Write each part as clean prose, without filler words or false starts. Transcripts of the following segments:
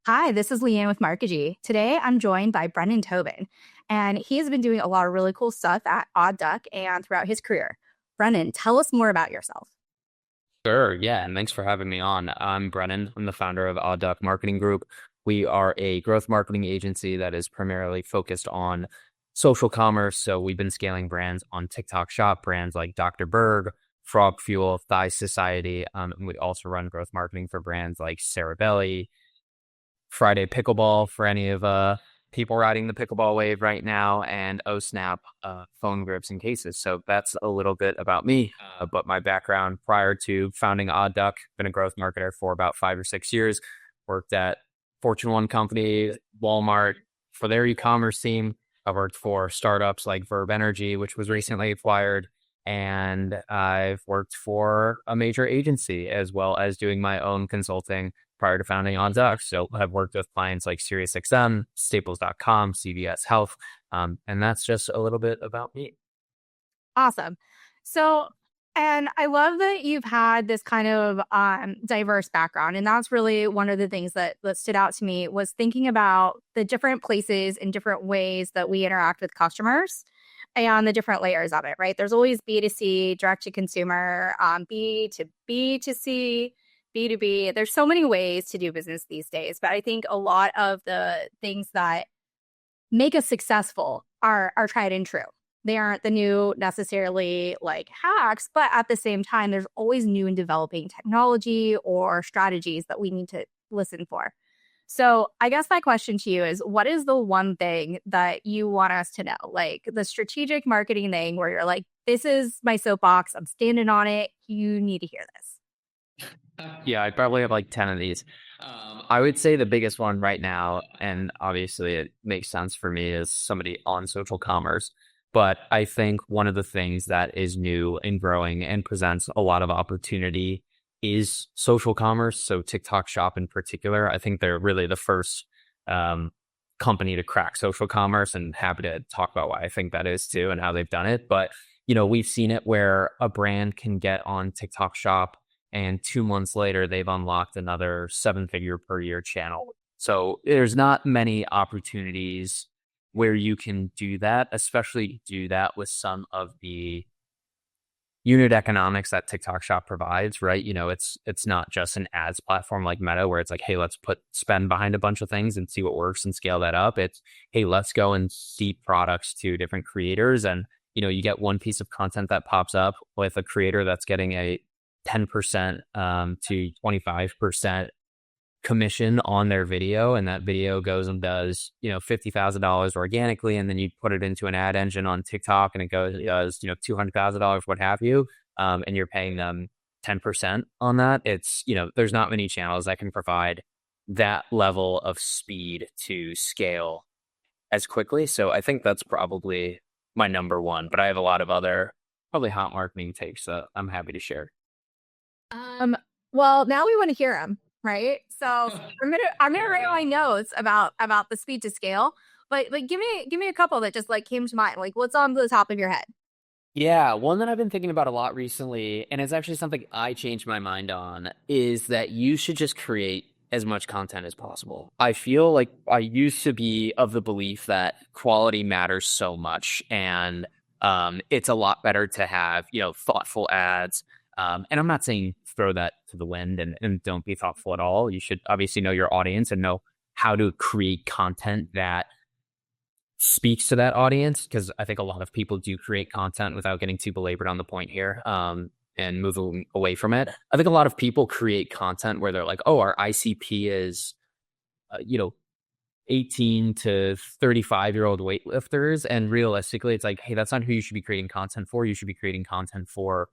Hi, this is Leanne with Markegy. Today I'm joined by Brennan Tobin, and he has been doing a lot of really cool stuff at Odd Duck and throughout his career. Brennan, tell us more about yourself. Sure, yeah, and thanks for having me on. I'm Brennan. I'm the founder of Odd Duck Marketing Group. We are a growth marketing agency that is primarily focused on social commerce. So we've been scaling brands on TikTok Shop, brands like Dr. Berg, Frog Fuel, Thigh Society, and we also run growth marketing for brands like Cerebelli, Friday Pickleball for any of people riding the pickleball wave right now, and OSnap phone grips and cases. So that's a little bit about me. But my background prior to founding Odd Duck, been a growth marketer for about 5 or 6 years. Worked at Fortune 1 company, Walmart for their e-commerce team. I worked for startups like Verb Energy, which was recently acquired. And I've worked for a major agency as well as doing my own consulting prior to founding On Duck. So I've worked with clients like SiriusXM, Staples.com, CVS Health. And that's just a little bit about me. Awesome. So, and I love that you've had this kind of diverse background. And that's really one of the things that stood out to me was thinking about the different places and different ways that we interact with customers and the different layers of it, right? There's always B2C, direct to consumer, B to B2C, B2B. There's so many ways to do business these days. But I think a lot of the things that make us successful are tried and true. They aren't the new necessarily like hacks, but at the same time, there's always new and developing technology or strategies that we need to listen for. So I guess my question to you is, what is the one thing that you want us to know? Like the strategic marketing thing where you're like, this is my soapbox. I'm standing on it. You need to hear this. Yeah, I probably have like 10 of these. I would say the biggest one right now, and obviously it makes sense for me as somebody on social commerce, but I think one of the things that is new and growing and presents a lot of opportunity is social commerce. So TikTok Shop in particular, I think they're really the first company to crack social commerce, and happy to talk about why I think that is too and how they've done it. But, we've seen it where a brand can get on TikTok Shop and 2 months later, they've unlocked another 7-figure per year channel. So there's not many opportunities where you can do that, especially do that with some of the unit economics that TikTok Shop provides, right? It's not just an ads platform like Meta where it's like, hey, let's put spend behind a bunch of things and see what works and scale that up. It's, hey, let's go and seed products to different creators. And, you get one piece of content that pops up with a creator that's getting a 10% to 25% commission on their video, and that video goes and does $50,000 organically, and then you put it into an ad engine on TikTok and it does $200,000, what have you, and you're paying them 10% on that. It's there's not many channels that can provide that level of speed to scale as quickly. So I think that's probably my number one, but I have a lot of other probably hot marketing takes that I'm happy to share. Well, now we want to hear them, right? So I'm gonna write my notes about the speed to scale, but like give me a couple that just like came to mind. Like what's on the top of your head? Yeah, one that I've been thinking about a lot recently, and it's actually something I changed my mind on, is that you should just create as much content as possible. I feel like I used to be of the belief that quality matters so much, and it's a lot better to have, thoughtful ads. And I'm not saying throw that to the wind and don't be thoughtful at all. You should obviously know your audience and know how to create content that speaks to that audience, because I think a lot of people do create content without getting too belabored on the point here, and moving away from it. I think a lot of people create content where they're like, oh, our ICP is, 18 to 35-year-old weightlifters. And realistically, it's like, hey, that's not who you should be creating content for. You should be creating content for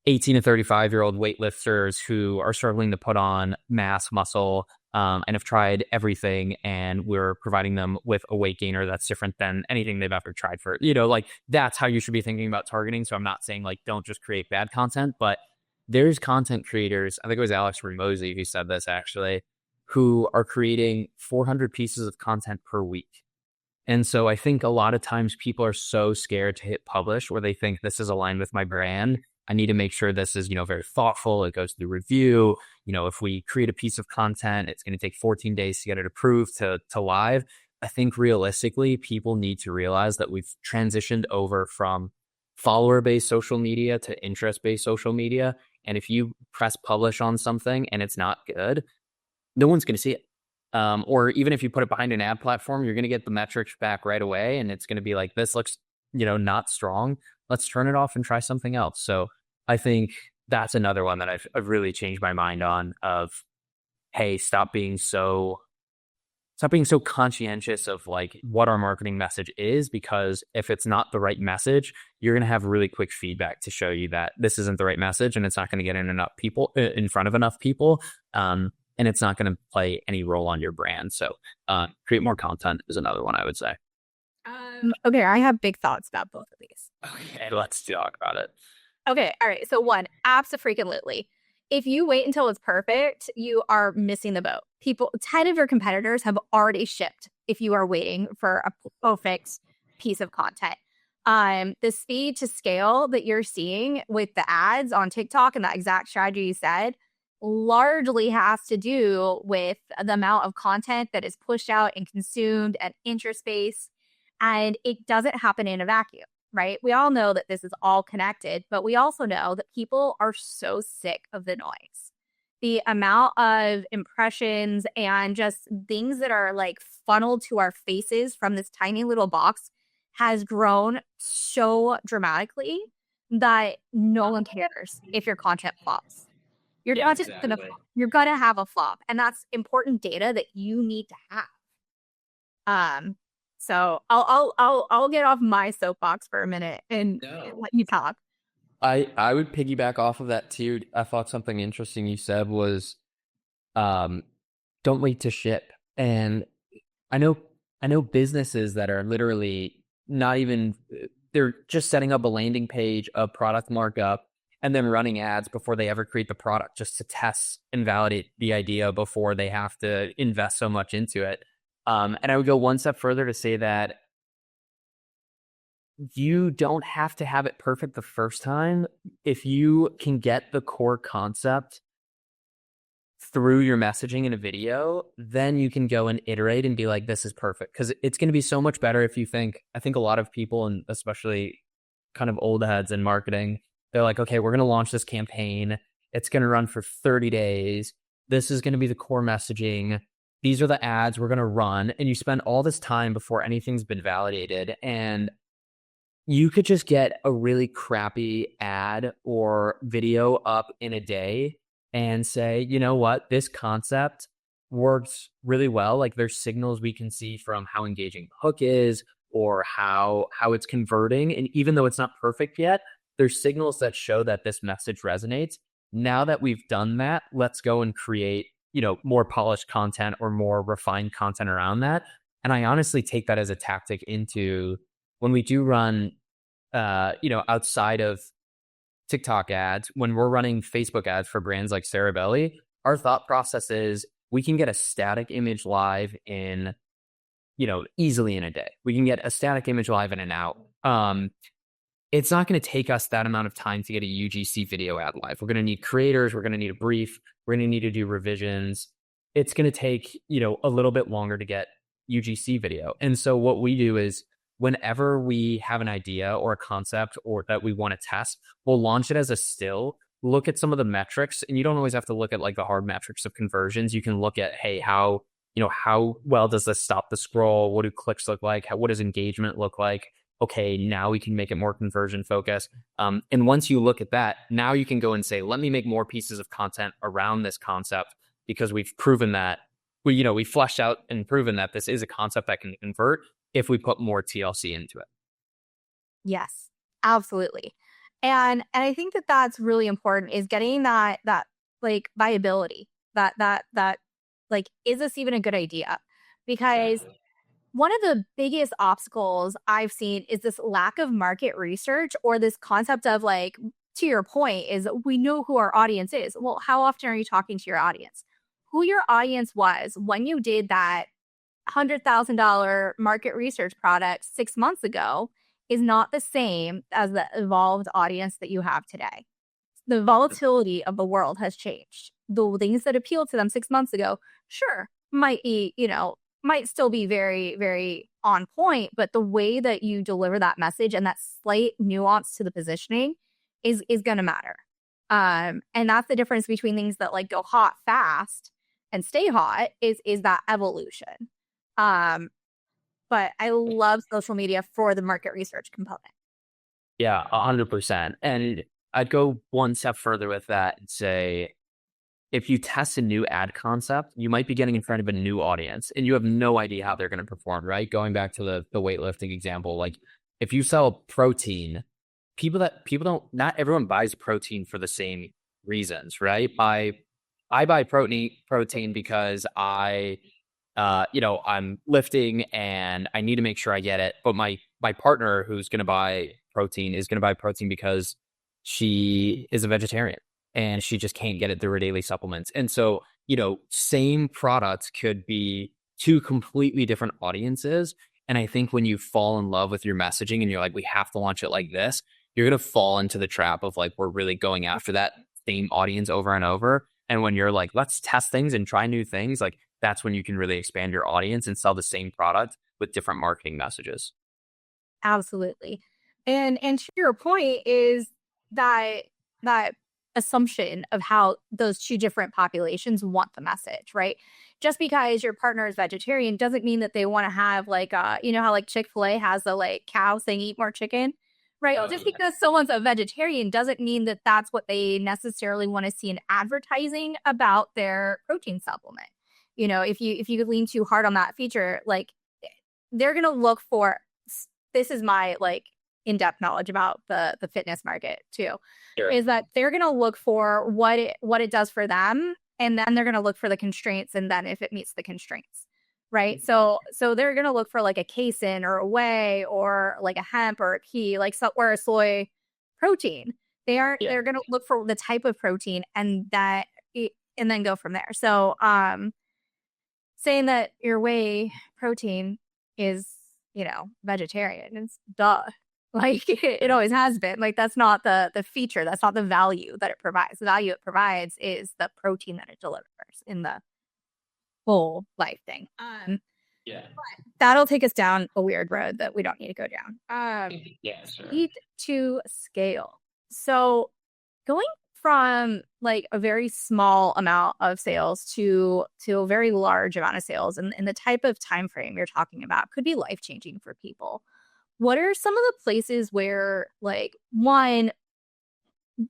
18 to 35-year-old weightlifters who are struggling to put on mass muscle, and have tried everything, and we're providing them with a weight gainer that's different than anything they've ever tried for, like that's how you should be thinking about targeting. So I'm not saying like, don't just create bad content, but there's content creators, I think it was Alex Ramosi who said this actually, who are creating 400 pieces of content per week. And so I think a lot of times people are so scared to hit publish, where they think this is aligned with my brand. I need to make sure this is, very thoughtful. It goes through review. if we create a piece of content, it's going to take 14 days to get it approved to live. I think realistically, people need to realize that we've transitioned over from follower-based social media to interest-based social media. And if you press publish on something and it's not good, no one's going to see it. Or even if you put it behind an ad platform, you're going to get the metrics back right away. And it's going to be like, this looks, not strong. Let's turn it off and try something else. So I think that's another one that I've really changed my mind on of, hey, stop being so conscientious of like what our marketing message is, because if it's not the right message, you're going to have really quick feedback to show you that this isn't the right message and it's not going to get in front of enough people. And it's not going to play any role on your brand. So create more content is another one I would say. Okay, I have big thoughts about both of these. Okay, let's talk about it. Okay, all right. So one, abso-freaking-lutely. If you wait until it's perfect, you are missing the boat. 10 of your competitors have already shipped if you are waiting for a perfect piece of content. The speed to scale that you're seeing with the ads on TikTok and that exact strategy you said largely has to do with the amount of content that is pushed out and consumed and interest-based. And it doesn't happen in a vacuum, right? We all know that this is all connected, but we also know that people are so sick of the noise. The amount of impressions and just things that are like funneled to our faces from this tiny little box has grown so dramatically that no one cares if your content flops. You're not just gonna flop. You're gonna have a flop, and that's important data that you need to have. So I'll get off my soapbox for a minute and let you talk. I would piggyback off of that too. I thought something interesting you said was, don't wait to ship. And I know businesses that are literally not even, they're just setting up a landing page, a product markup, and then running ads before they ever create the product just to test and validate the idea before they have to invest so much into it. And I would go one step further to say that you don't have to have it perfect the first time. If you can get the core concept through your messaging in a video, then you can go and iterate and be like, this is perfect. Because it's going to be so much better if you I think a lot of people, and especially kind of old heads in marketing, they're like, okay, we're going to launch this campaign. It's going to run for 30 days. This is going to be the core messaging. These are the ads we're going to run. And you spend all this time before anything's been validated. And you could just get a really crappy ad or video up in a day and say, you know what, this concept works really well. Like there's signals we can see from how engaging the hook is or how it's converting. And even though it's not perfect yet, there's signals that show that this message resonates. Now that we've done that, let's go and create, more polished content or more refined content around that. And I honestly take that as a tactic into when we do run, outside of TikTok ads, when we're running Facebook ads for brands like Cerebelli, our thought process is we can get a static image live in, easily in a day. We can get a static image live in an hour. It's not going to take us that amount of time to get a UGC video ad live. We're going to need creators. We're going to need a brief. We're going to need to do revisions. It's going to take, a little bit longer to get UGC video. And so what we do is whenever we have an idea or a concept or that we want to test, we'll launch it as a still, look at some of the metrics. And you don't always have to look at like the hard metrics of conversions. You can look at, hey, how well does this stop the scroll? What do clicks look like? What does engagement look like? Okay, now we can make it more conversion focused. And once you look at that, now you can go and say, let me make more pieces of content around this concept because we've proven that we fleshed out and proven that this is a concept that can convert if we put more TLC into it. Yes, absolutely. And I think that that's really important is getting that like viability, that like, is this even a good idea? Because one of the biggest obstacles I've seen is this lack of market research or this concept of like, to your point, is we know who our audience is. Well, how often are you talking to your audience? Who your audience was when you did that $100,000 market research product 6 months ago is not the same as the evolved audience that you have today. The volatility of the world has changed. the things that appealed to them 6 months ago, sure, might be, might still be very, very on point, but the way that you deliver that message and that slight nuance to the positioning is going to matter. And that's the difference between things that like go hot fast and stay hot is that evolution. Um, but I love social media for the market research component. Yeah, 100%. And I'd go one step further with that and say, if you test a new ad concept, you might be getting in front of a new audience and you have no idea how they're going to perform, right? Going back to the weightlifting example, like if you sell protein, people don't, not everyone buys protein for the same reasons, right? I buy protein because I'm lifting and I need to make sure I get it. But my partner who's going to buy protein is going to buy protein because she is a vegetarian and she just can't get it through her daily supplements. And so, same product could be two completely different audiences. And I think when you fall in love with your messaging and you're like, we have to launch it like this, you're going to fall into the trap of like, we're really going after that same audience over and over. And when you're like, let's test things and try new things, like that's when you can really expand your audience and sell the same product with different marketing messages. Absolutely. And to your point is that that assumption of how those two different populations want the message, right? Just because your partner is vegetarian doesn't mean that they want to have like how like Chick-fil-A has the like cow saying eat more chicken, right? Oh, Just yeah. because someone's a vegetarian doesn't mean that that's what they necessarily want to see in advertising about their protein supplement. If you lean too hard on that feature, like they're going to look for, this is my like in-depth knowledge about the fitness market too, Sure. is that they're going to look for what it does for them, and then they're going to look for the constraints, and then if it meets the constraints, right? So they're going to look for like a casein or a whey or like a hemp or a pea, like or a soy protein. Yeah. They're going to look for the type of protein and then go from there. So saying that your whey protein is, vegetarian, it's duh. Like it always has been. Like that's not the feature. That's not the value that it provides. The value it provides is the protein that it delivers in the whole life thing. Yeah. That'll take us down a weird road that we don't need to go down. Yeah, sure. Speed to scale. So going from like a very small amount of sales to a very large amount of sales, and the type of time frame you're talking about could be life changing for people. What are some of the places where, like, one,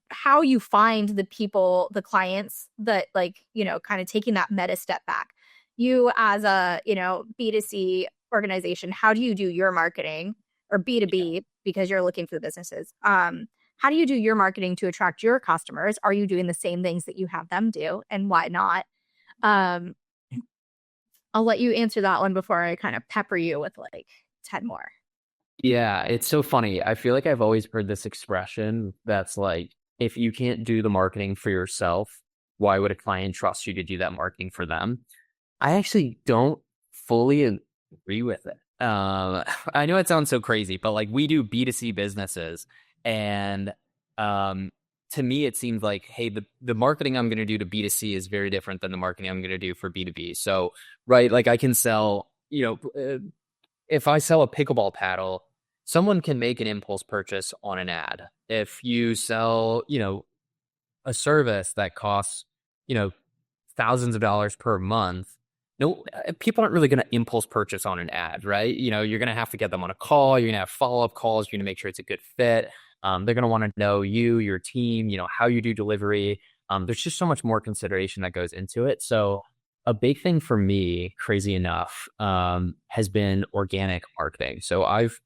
how you find the people, the clients that, like, kind of taking that meta step back? You as a, B2C organization, how do you do your marketing, or B2B because you're looking for the businesses? How do you do your marketing to attract your customers? Are you doing the same things that you have them do, and why not? Um, I'll let you answer that one before I kind of pepper you with like 10 more. Yeah, it's so funny. I feel like I've always heard this expression that's like, if you can't do the marketing for yourself, why would a client trust you to do that marketing for them? I actually don't fully agree with it. I know it sounds so crazy, but like we do B2C businesses, and to me, it seems like, hey, the marketing I'm going to do to B2C is very different than the marketing I'm going to do for B2B. So, right, like I can sell, if I sell a pickleball paddle, someone can make an impulse purchase on an ad. If you sell, a service that costs, you know, thousands of dollars per month, no, people aren't really going to impulse purchase on an ad, right? You're going to have to get them on a call. You're going to have follow-up calls. You're going to make sure it's a good fit. They're going to want to know you, your team, how you do delivery. There's just so much more consideration that goes into it. So a big thing for me, crazy enough, has been organic marketing. So I've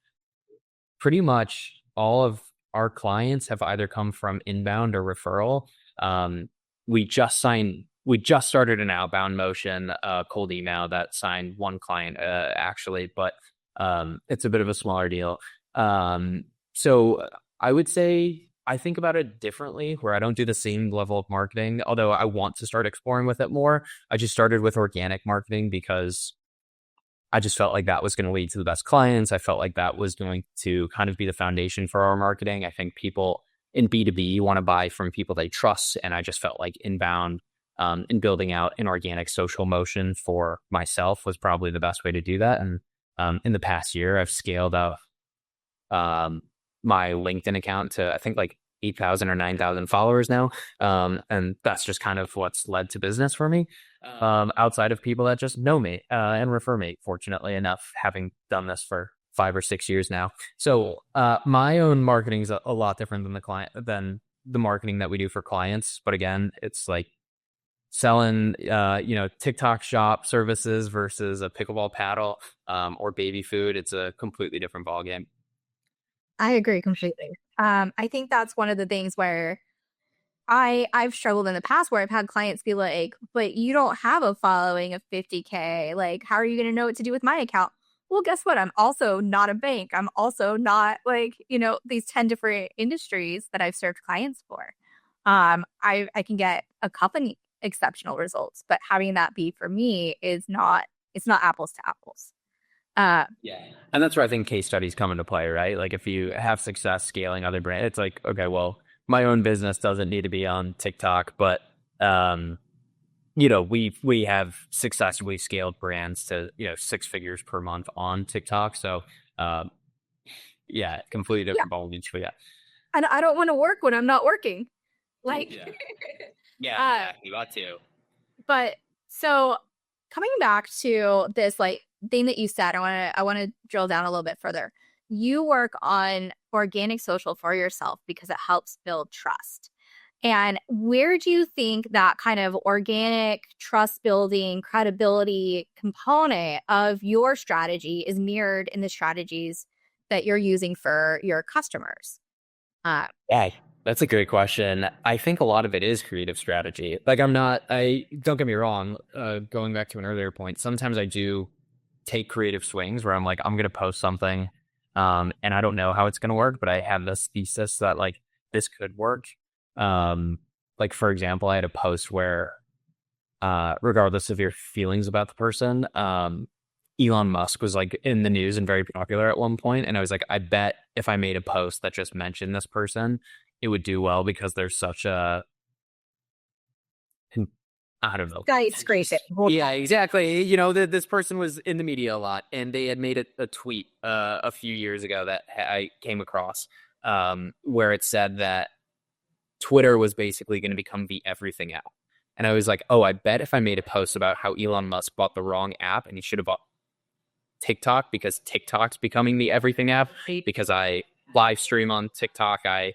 pretty much all of our clients have either come from inbound or referral. Um, we just started an outbound motion, cold email that signed one client, actually, but it's a bit of a smaller deal. So I would say I think about it differently, where I don't do the same level of marketing, although I want to start exploring with it more. I just started with organic marketing because I just felt like that was going to lead to the best clients. I felt like that was going to kind of be the foundation for our marketing. I think people in B2B want to buy from people they trust. And I just felt like inbound and building out an organic social motion for myself was probably the best way to do that. And in the past year, I've scaled up my LinkedIn account to I think like 8,000 or 9,000 followers now. And that's just kind of what's led to business for me. Outside of people that just know me and refer me, fortunately enough, having done this for 5 or 6 years now. So my own marketing is a lot different than the marketing that we do for clients. But again, it's like selling TikTok shop services versus a pickleball paddle or baby food. It's a completely different ballgame. I agree completely. I think that's one of the things where I've struggled in the past where I've had clients be like, but you don't have a following of 50K. Like, how are you going to know what to do with my account? Well, guess what? I'm also not a bank. I'm also not like, these 10 different industries that I've served clients for. I can get a company exceptional results, but having that be for me is not, it's not apples to apples. Uh, Yeah. And that's where I think case studies come into play, right? Like if you have success scaling other brands, it's like, okay, well, my own business doesn't need to be on TikTok, but we have successfully scaled brands to, 6 figures per month on TikTok. So yeah, completely yeah. different ballgame. But yeah. And I don't want to work when I'm not working. Like, Yeah. Yeah, uh, exactly. That too. but so coming back to this like thing that you said, I want to drill down a little bit further. You work on organic social for yourself because it helps build trust. And where do you think that kind of organic trust building credibility component of your strategy is mirrored in the strategies that you're using for your customers? Uh, Yeah, that's a great question. I think a lot of it is creative strategy. Like I don't get me wrong, going back to an earlier point, sometimes I do take creative swings where I'm like, I'm gonna post something, and I don't know how it's gonna work, but I have this thesis that like this could work. Um, like for example, I had a post where regardless of your feelings about the person, Elon Musk was like in the news and very popular at one point, and I was like, I bet if I made a post that just mentioned this person, it would do well because there's such a I don't know. skyscraper. Yeah, exactly. This person was in the media a lot, and they had made a tweet a few years ago that I came across, where it said that Twitter was basically going to become the everything app. And I was like, oh, I bet if I made a post about how Elon Musk bought the wrong app and he should have bought TikTok because TikTok's becoming the everything app, because I live stream on TikTok. I,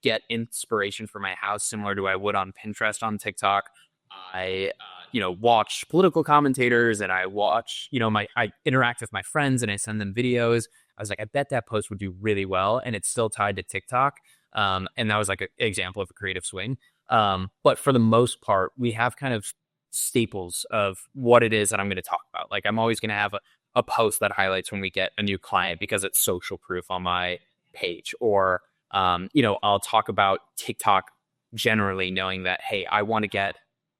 get inspiration for my house similar to I would on Pinterest on TikTok. I, watch political commentators and I watch, I interact with my friends and I send them videos. I was like, I bet that post would do really well. And it's still tied to TikTok. And that was like an example of a creative swing. But for the most part, we have kind of staples of what it is that I'm going to talk about. Like I'm always going to have a post that highlights when we get a new client because it's social proof on my page. Or, I'll talk about TikTok generally, knowing that, hey, I want to get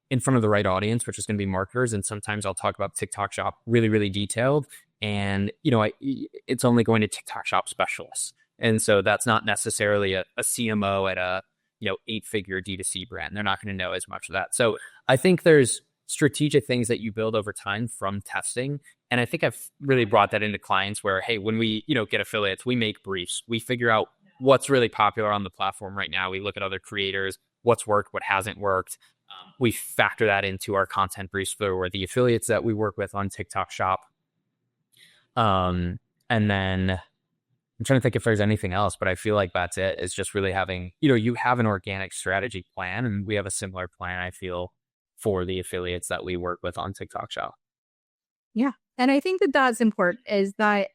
in front of the right audience, which is going to be marketers. And sometimes I'll talk about TikTok shop really, really detailed. And, it's only going to TikTok shop specialists. And so that's not necessarily a CMO at a, 8-figure D2C brand. They're not going to know as much of that. So I think there's strategic things that you build over time from testing. And I think I've really brought that into clients where, hey, when we, get affiliates, we make briefs. We figure out what's really popular on the platform right now. We look at other creators, what's worked, what hasn't worked. We factor that into our content briefs for the affiliates that we work with on TikTok Shop. And then I'm trying to think if there's anything else, but I feel like that's it. Is just really having, you have an organic strategy plan, and we have a similar plan, I feel, for the affiliates that we work with on TikTok Shop. Yeah. And I think that that's important is that,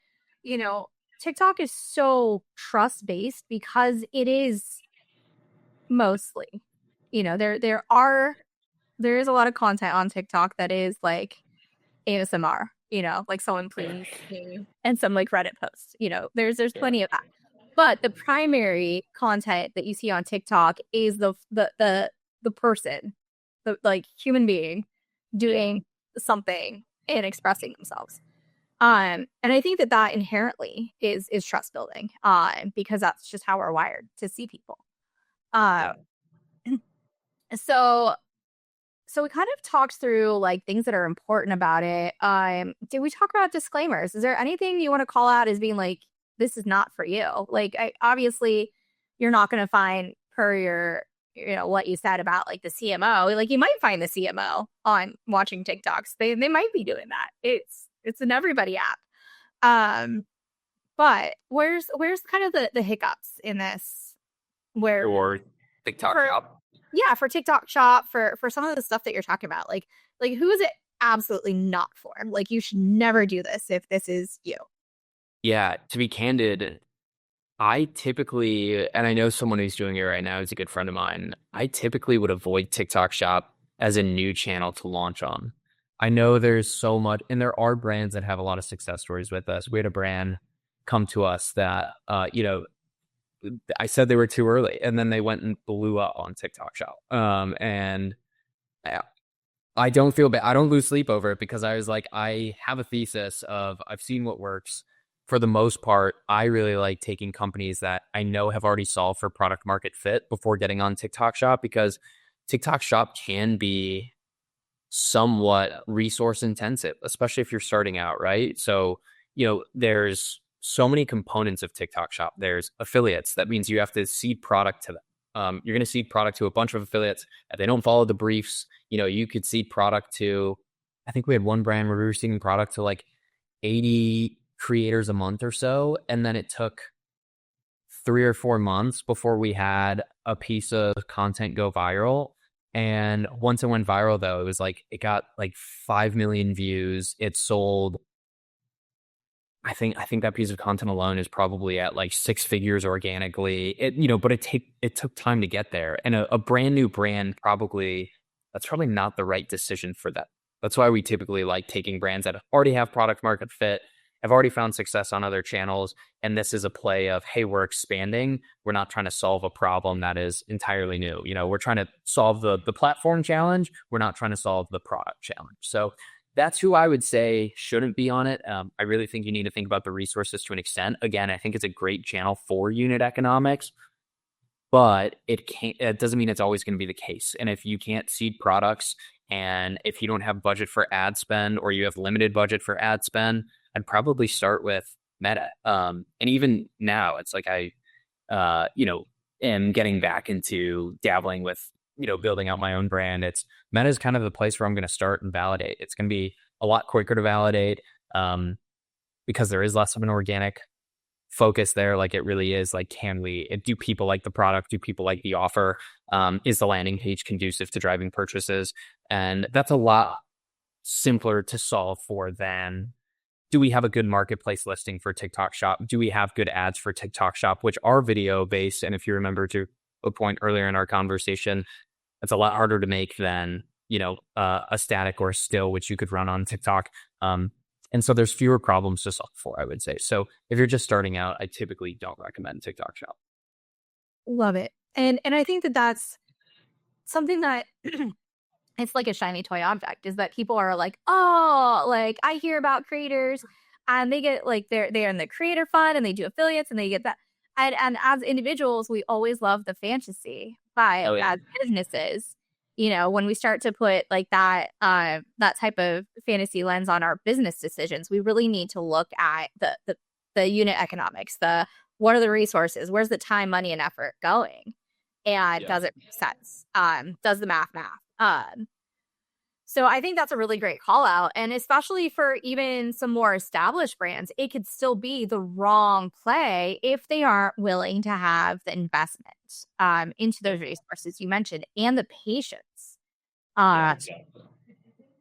TikTok is so trust based because it is mostly, there is a lot of content on TikTok that is like ASMR, like someone please me and some like Reddit posts, there's plenty of that. But the primary content that you see on TikTok is the person, the like human being doing something and expressing themselves. And I think that that inherently is trust building, because that's just how we're wired to see people. Uh, so so we kind of talked through like things that are important about it. Did we talk about disclaimers? Is there anything you want to call out as being like, this is not for you? Like, obviously, you're not going to find per your, what you said about like the CMO. Like, you might find the CMO on watching TikToks. They might be doing that. It's an everybody app. But where's kind of the hiccups in this? Where Or TikTok for shop. yeah, for TikTok shop, for some of the stuff that you're talking about, like who is it absolutely not for? Like you should never do this if this is you. Yeah, to be candid, I typically, and I know someone who's doing it right now is a good friend of mine. I typically would avoid TikTok Shop as a new channel to launch on. I know there's so much, and there are brands that have a lot of success stories with us. We had a brand come to us that, I said they were too early, and then they went and blew up on TikTok Shop. And I don't feel bad. I don't lose sleep over it because I was like, I have a thesis of I've seen what works. For the most part, I really like taking companies that I know have already solved for product market fit before getting on TikTok Shop, because TikTok Shop can be somewhat resource intensive, especially if you're starting out, right? So, there's so many components of TikTok Shop. There's affiliates. That means you have to seed product to them. You're going to seed product to a bunch of affiliates. If they don't follow the briefs, you could seed product to, I think we had one brand where we were seeding product to like 80 creators a month or so. And then it took 3 or 4 months before we had a piece of content go viral. And once it went viral, though, it was like it got like 5 million views. It sold. I think that piece of content alone is probably at like 6 figures organically. But it took time to get there. And a brand new brand that's probably not the right decision for that. That's why we typically like taking brands that already have product market fit, have already found success on other channels, and this is a play of, hey, we're expanding. We're not trying to solve a problem that is entirely new. We're trying to solve the platform challenge. We're not trying to solve the product challenge. So that's who I would say shouldn't be on it. I really think you need to think about the resources to an extent. Again, I think it's a great channel for unit economics, but it doesn't mean it's always going to be the case. And if you can't seed products, and if you don't have budget for ad spend, or you have limited budget for ad spend, I'd probably start with Meta. And even now, it's like I am getting back into dabbling with, building out my own brand. Meta is kind of the place where I'm going to start and validate. It's going to be a lot quicker to validate because there is less of an organic focus there. Like it really is like, do people like the product? Do people like the offer? Is the landing page conducive to driving purchases? And that's a lot simpler to solve for than, do we have a good marketplace listing for TikTok Shop? Do we have good ads for TikTok Shop, which are video based? And if you remember to a point earlier in our conversation, it's a lot harder to make than, a static or a still, which you could run on TikTok. And so there's fewer problems to solve for, I would say. So if you're just starting out, I typically don't recommend TikTok Shop. Love it. And I think that that's something that it's like a shiny toy object, is that people are like, oh, like I hear about creators and they get like they're in the creator fund and they do affiliates and they get that. And as individuals, we always love the fantasy. But Oh, yeah. as businesses, when we start to put like that type of fantasy lens on our business decisions, we really need to look at the unit economics, what are the resources, where's the time, money, and effort going, and does it make sense? Does the math? So I think that's a really great call out. And especially for even some more established brands, it could still be the wrong play if they aren't willing to have the investment into those resources you mentioned and the patience.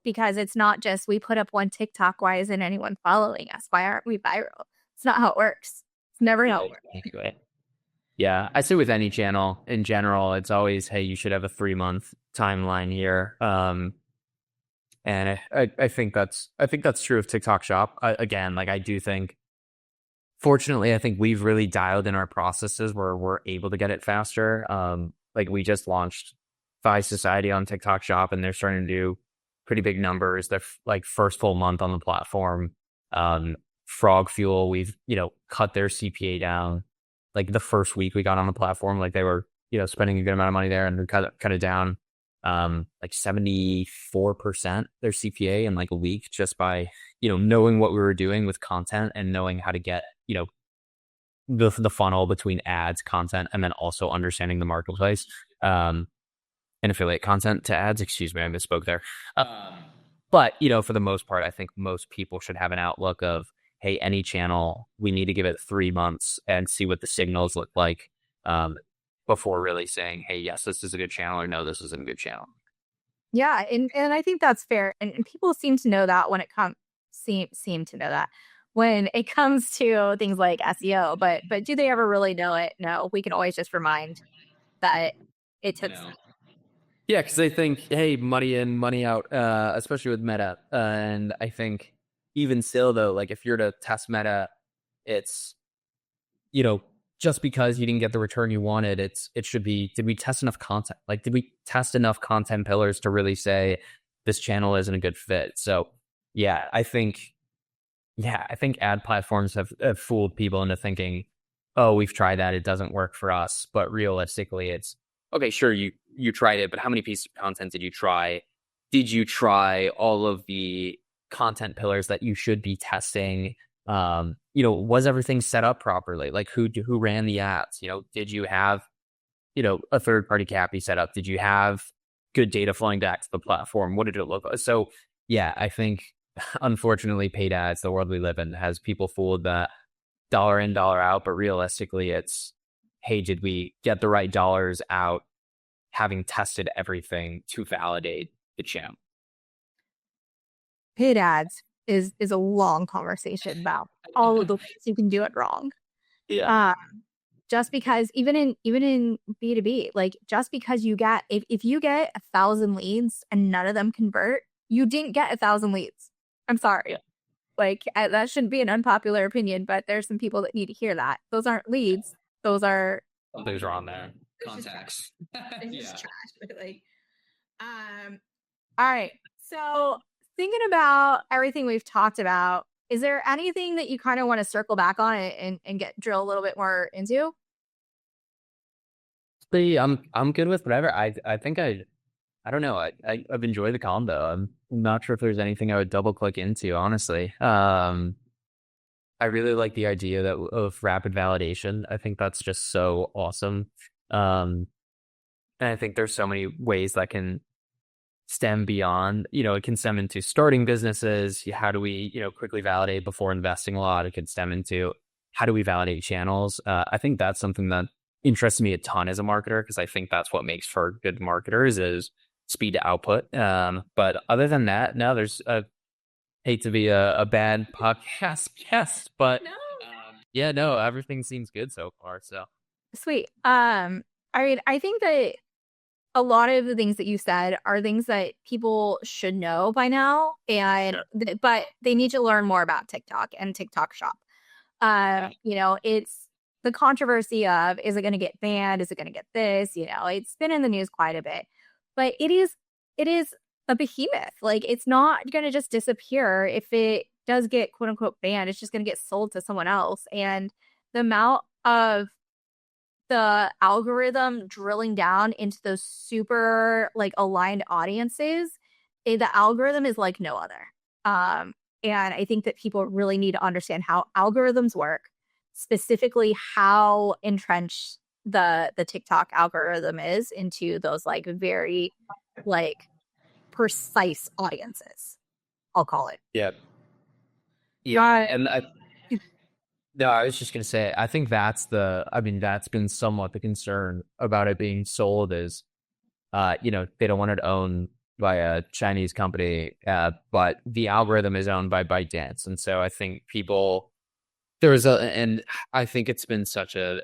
Because it's not just we put up one TikTok, why isn't anyone following us? Why aren't we viral? It's not how it works. It's never how it works. Yeah, I say with any channel in general, it's always, hey, you should have a 3-month timeline here. And I think that's true of TikTok Shop. Again, like I do think, fortunately, I think we've really dialed in our processes where we're able to get it faster. Like we just launched Fi Society on TikTok Shop, and they're starting to do pretty big numbers. Their like first full month on the platform. Frog Fuel, we've cut their CPA down. Like the first week we got on the platform, like they were spending a good amount of money there, and we cut it down. like 74% their CPA in like a week just by, knowing what we were doing with content and knowing how to get, the funnel between ads, content, and then also understanding the marketplace, and affiliate content to ads. Excuse me, I misspoke there. But, for the most part, I think most people should have an outlook of, hey, any channel, we need to give it 3 months and see what the signals look like, before really saying, hey, yes, this is a good channel, or no, this isn't a good channel. Yeah, and I think that's fair. And people seem to know that when it comes seem to know that when it comes to things like SEO, but do they ever really know it? No, we can always just remind that it took No. Yeah, because they think, hey, money in, money out, especially with Meta. And I think even still, though, like if you're to test Meta, it's, you know, just because you didn't get the return you wanted, it should be, did we test enough content? Like, did we test enough content pillars to really say this channel isn't a good fit? So, yeah, I think ad platforms have fooled people into thinking, oh, we've tried that, it doesn't work for us. But realistically, it's okay. Sure, you tried it, but how many pieces of content did you try? Did you try all of the content pillars that you should be testing? Was everything set up properly? Like who ran the ads? Did you have a third party CAPI set up? Did you have good data flowing back to the platform? What did it look like? So yeah, I think unfortunately paid ads, the world we live in, has people fooled that dollar in, dollar out, but realistically it's, hey, did we get the right dollars out having tested everything to validate the channel? paid ads is a long conversation about all of the ways you can do it wrong. Yeah. Just because even in B2B, like just because you get if you get 1,000 leads and none of them convert, you didn't get 1,000 leads. I'm sorry. Yeah. Like that shouldn't be an unpopular opinion, but there's some people that need to hear that. Those aren't leads. Those are Something's wrong there. contacts. It's Yeah. just trash. But like, all right. So thinking about everything we've talked about, is there anything that you kind of want to circle back on and get drill a little bit more into? I'm good with whatever. I think I don't know. I've enjoyed the combo. I'm not sure if there's anything I would double click into, honestly. I really like the idea of rapid validation. I think that's just so awesome. And I think there's so many ways that can stem beyond, it can stem into starting businesses. How do we, quickly validate before investing a lot? It could stem into how do we validate channels? I think that's something that interests me a ton as a marketer, because I think that's what makes for good marketers is speed to output. But other than that, no, hate to be a bad podcast guest, but No. yeah, no, everything seems good so far. So Sweet. I mean, I think that a lot of the things that you said are things that people should know by now, and but they need to learn more about TikTok and TikTok Shop. It's the controversy of, is it going to get banned? Is it going to get this? It's been in the news quite a bit, but it is a behemoth. Like it's not going to just disappear. If it does get quote unquote banned, it's just going to get sold to someone else. And the amount of the algorithm drilling down into those super like aligned audiences, the algorithm is like no other. And I think that people really need to understand how algorithms work, specifically how entrenched the TikTok algorithm is into those like very like precise audiences. I'll call it. yeah, Yeah. and no, I was just gonna say, I think that's been somewhat the concern about it being sold is, they don't want it owned by a Chinese company, but the algorithm is owned by ByteDance, and so I think and I think it's been such an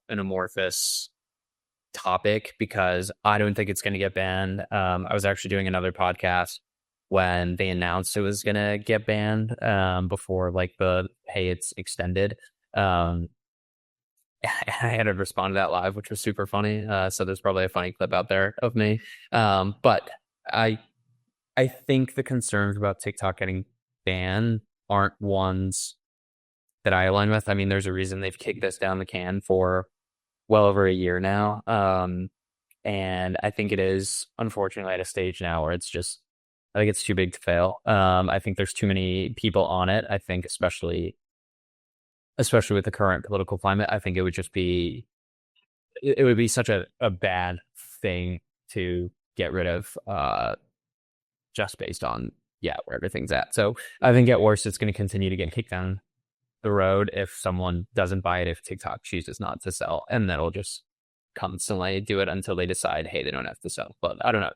amorphous topic because I don't think it's going to get banned. I was actually doing another podcast when they announced it was going to get banned, before like hey, it's extended. I had to respond to that live, which was super funny. So there's probably a funny clip out there of me. But I think the concerns about TikTok getting banned aren't ones that I align with. I mean, there's a reason they've kicked this down the can for well over a year now. And I think it is unfortunately at a stage now where I think it's too big to fail. I think there's too many people on it. I think especially with the current political climate, I think it would be such a bad thing to get rid of just based on where everything's at. So I think at worst it's going to continue to get kicked down the road if someone doesn't buy it, if TikTok chooses not to sell, and that'll just constantly do it until they decide, hey, they don't have to sell. But I don't know.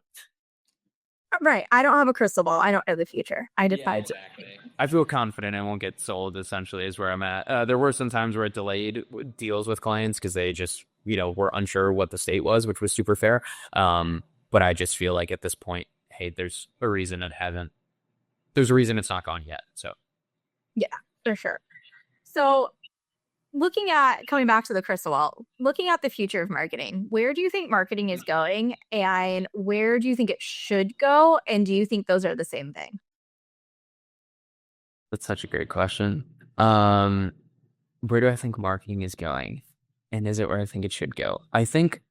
Right. I don't have a crystal ball. I don't know the future. I Yeah, decide to. exactly. I feel confident it won't get sold, essentially, is where I'm at. There were some times where it delayed deals with clients because they just, were unsure what the state was, which was super fair. But I just feel like at this point, hey, there's a reason it's not gone yet. So, Yeah, for sure. So coming back to the crystal ball, looking at the future of marketing, where do you think marketing is going and where do you think it should go? And do you think those are the same thing? that's such a great question. Where do I think marketing is going? And is it where I think it should go? I think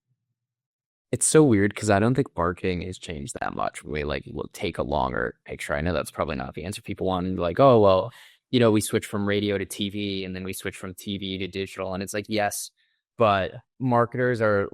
it's so weird because I don't think marketing has changed that much. We will take a longer picture. I know that's probably not the answer people want. Like, oh well, we switch from radio to TV and then we switch from TV to digital. And it's like, yes, but marketers are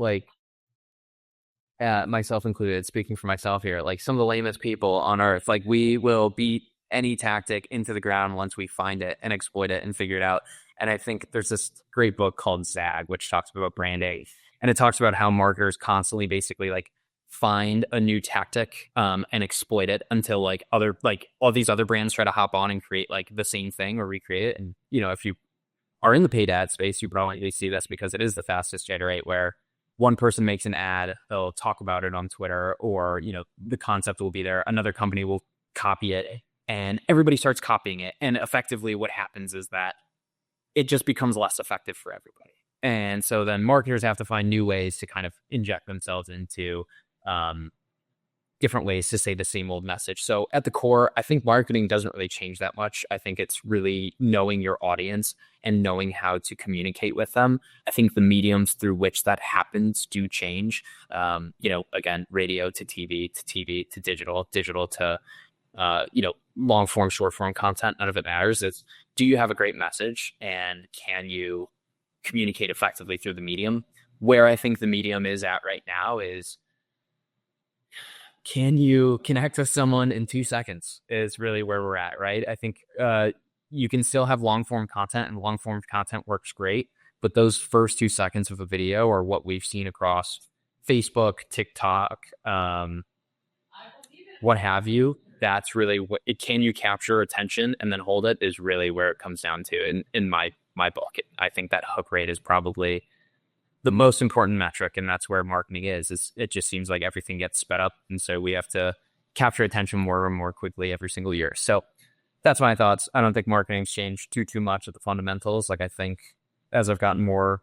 myself included, speaking for myself here, like some of the lamest people on earth. Like we will beat any tactic into the ground once we find it and exploit it and figure it out. And I think there's this great book called Zag, which talks about branding. And it talks about how marketers constantly basically find a new tactic and exploit it until all these other brands try to hop on and create the same thing or recreate it. And if you are in the paid ad space, you probably see this because it is the fastest generate where one person makes an ad, they'll talk about it on Twitter or, the concept will be there. Another company will copy it and everybody starts copying it. And effectively what happens is that it just becomes less effective for everybody. And so then marketers have to find new ways to kind of inject themselves into different ways to say the same old message. So at the core, I think marketing doesn't really change that much. I think it's really knowing your audience and knowing how to communicate with them. I think the mediums through which that happens do change. Again, radio to TV to digital, digital to long form, short form content. None of it matters. It's, do you have a great message and can you communicate effectively through the medium? Where I think the medium is at right now is, can you connect with someone in 2 seconds is really where we're at, right? I think you can still have long form content and long form content works great, but those first 2 seconds of a video are what we've seen across Facebook, TikTok, what have you. That's really what it, can you capture attention and then hold it is really where it comes down to in my book. I think that hook rate is probably the most important metric, and that's where marketing is it just seems like everything gets sped up, and so we have to capture attention more and more quickly every single year. So that's my thoughts. I don't think marketing's changed too much at the fundamentals. I think as I've gotten more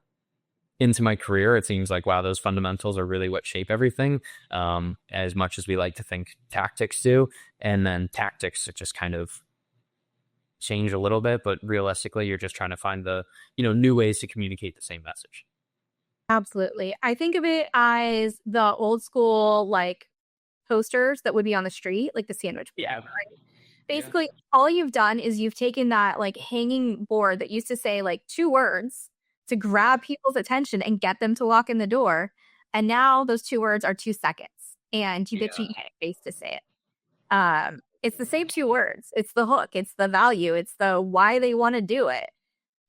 into my career, it seems like, wow, those fundamentals are really what shape everything, as much as we like to think tactics do. And then tactics just kind of change a little bit, but realistically, you're just trying to find the new ways to communicate the same message. Absolutely. I think of it as the old school posters that would be on the street, like the sandwich board, Yeah. right? Basically, all you've done is you've taken that hanging board that used to say 2 words to grab people's attention and get them to walk in the door. And now those 2 words are 2 seconds. And you get to use your face to say it. It's the same 2 words. It's the hook. It's the value. It's the why they want to do it.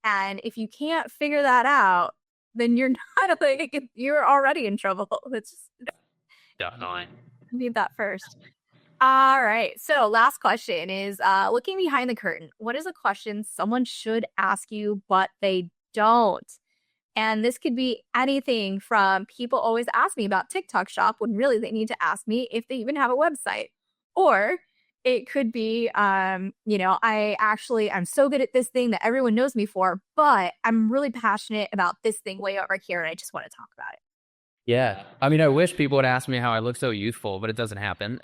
And if you can't figure that out, then you're not you're already in trouble. It's just Definitely. need that first. All right. So last question is looking behind the curtain. What is a question someone should ask you, but they don't? And this could be anything from people always ask me about TikTok shop when really they need to ask me if they even have a website. Or it could be, I'm so good at this thing that everyone knows me for, but I'm really passionate about this thing way over here and I just want to talk about it. Yeah. I mean, I wish people would ask me how I look so youthful, but it doesn't happen.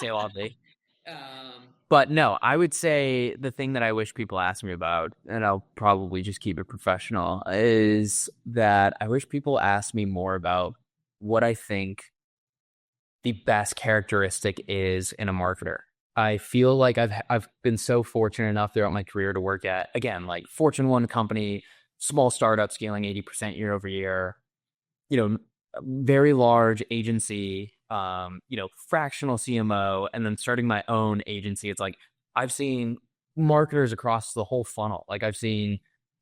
Say loudly. But no, I would say the thing that I wish people ask me about, and I'll probably just keep it professional, is that I wish people ask me more about what I think the best characteristic is in a marketer. I feel like I've been so fortunate enough throughout my career to work at, again, like Fortune 1 company, small startup scaling 80% year over year, you know, very large agency, fractional CMO, and then starting my own agency. It's like I've seen marketers across the whole funnel.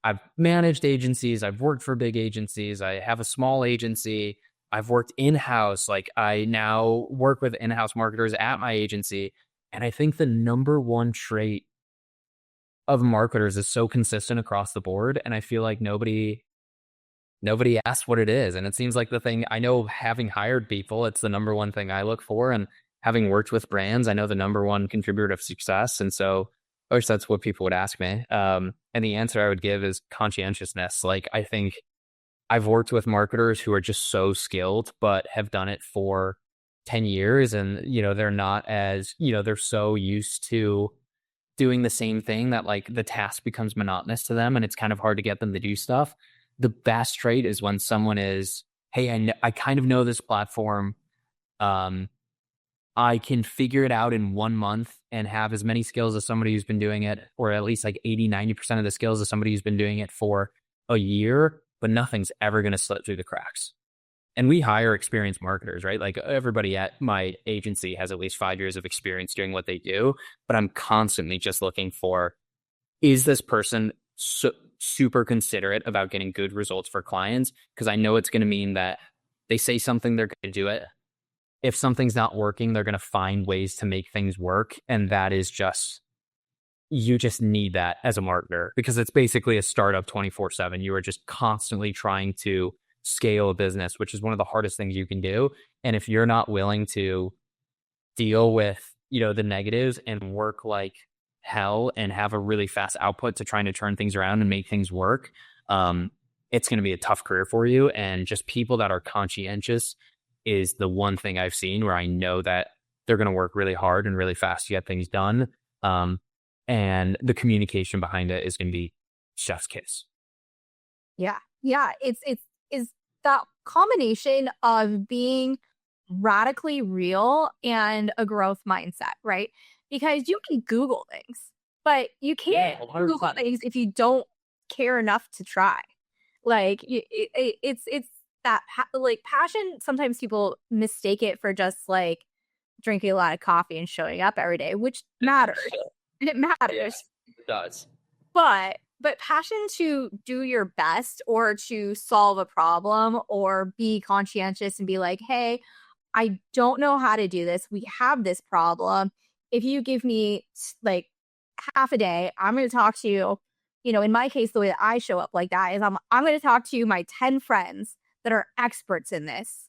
I've managed agencies, I've worked for big agencies, I have a small agency, I've worked in-house. Like I now work with in-house marketers at my agency. And I think the number one trait of marketers is so consistent across the board. And I feel like nobody asks what it is. And it seems like the thing I know, having hired people, it's the number one thing I look for. And having worked with brands, I know the number one contributor of success. And so I wish that's what people would ask me. And the answer I would give is conscientiousness. Like I think I've worked with marketers who are just so skilled, but have done it for 10 years. And, they're not as, they're so used to doing the same thing that like the task becomes monotonous to them and it's kind of hard to get them to do stuff. The best trait is when someone is, hey, I kind of know this platform. Um, I can figure it out in 1 month and have as many skills as somebody who's been doing it, or at least like 80, 90% of the skills as somebody who's been doing it for a year, but nothing's ever going to slip through the cracks. And we hire experienced marketers, right? Like everybody at my agency has at least 5 years of experience doing what they do, but I'm constantly just looking for, is this person super considerate about getting good results for clients? Because I know it's going to mean that they say something, they're going to do it. If something's not working, they're going to find ways to make things work. And that is just, you just need that as a marketer because it's basically a startup 24/7. You are just constantly trying to scale a business, which is one of the hardest things you can do. And if you're not willing to deal with, the negatives and work like hell and have a really fast output to trying to turn things around and make things work, it's going to be a tough career for you. And just people that are conscientious is the one thing I've seen where I know that they're going to work really hard and really fast to get things done. And the communication behind it is going to be chef's kiss. Yeah. Yeah. It's is that combination of being radically real and a growth mindset, right? Because you can Google things, but you can't Google things if you don't care enough to try. Like it's that like passion. Sometimes people mistake it for just like drinking a lot of coffee and showing up every day, which matters. It matters. Yes, it does. But passion to do your best or to solve a problem or be conscientious and be like, hey, I don't know how to do this. We have this problem. If you give me like half a day, I'm going to talk to you. In my case, the way that I show up like that is I'm going to talk to my 10 friends that are experts in this.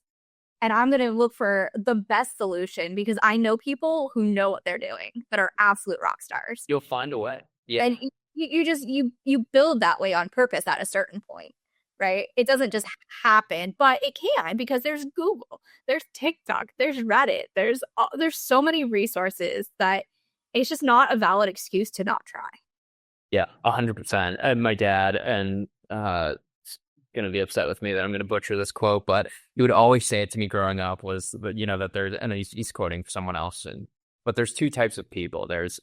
And I'm going to look for the best solution because I know people who know what they're doing that are absolute rock stars. You'll find a way. Yeah. And you build that way on purpose at a certain point, right? It doesn't just happen, but it can because there's Google, there's TikTok, there's Reddit, there's so many resources that it's just not a valid excuse to not try. Yeah, 100%. And my dad, and going to be upset with me that I'm going to butcher this quote, but he would always say it to me growing up was that, that there's, and he's quoting someone else, but there's two types of people. There's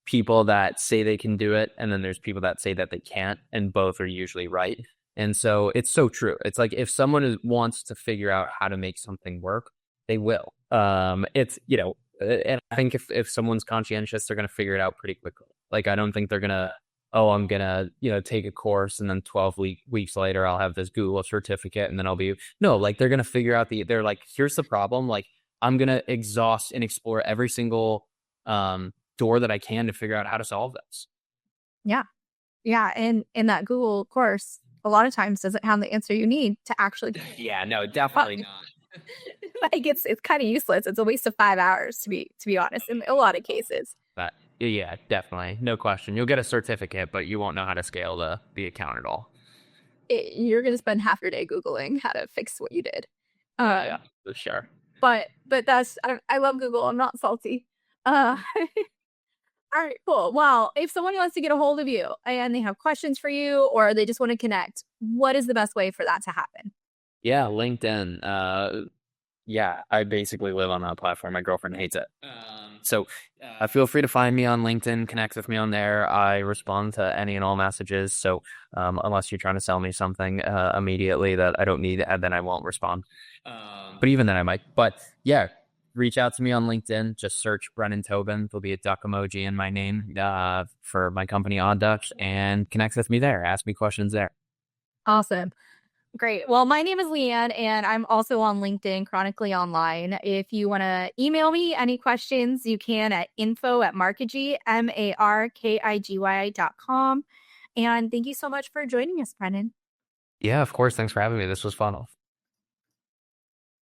people that say they can do it, and then there's people that say that they can't, and both are usually right. And so it's so true. It's like if someone wants to figure out how to make something work, they will. It's, and I think if someone's conscientious, they're going to figure it out pretty quickly. Like, I don't think they're going to, oh, I'm going to, take a course and then 12 weeks later, I'll have this Google certificate and then no, like they're going to figure out they're like, here's the problem. Like, I'm going to exhaust and explore every single door that I can to figure out how to solve this. Yeah. Yeah. And in that Google course, a lot of times doesn't have the answer you need to actually. Yeah, no, definitely not. Like it's kind of useless. It's a waste of 5 hours to be honest in a lot of cases. But yeah, definitely. No question. You'll get a certificate, but you won't know how to scale the account at all. You're going to spend half your day Googling how to fix what you did. Yeah, for sure. But that's, I love Google. I'm not salty. All right, cool. Well, if someone wants to get a hold of you and they have questions for you or they just want to connect, what is the best way for that to happen? Yeah, LinkedIn. Yeah, I basically live on that platform. My girlfriend hates it. So feel free to find me on LinkedIn, connect with me on there. I respond to any and all messages. So unless you're trying to sell me something immediately that I don't need, then I won't respond. But even then, I might. But yeah, reach out to me on LinkedIn. Just search Brennan Tobin. There'll be a duck emoji in my name for my company, Odd Ducks, and connect with me there. Ask me questions there. Awesome. Great. Well, my name is Leanne, and I'm also on LinkedIn, chronically online. If you want to email me any questions, you can at info@markigy, markigy.com. And thank you so much for joining us, Brennan. Yeah, of course. Thanks for having me. This was fun.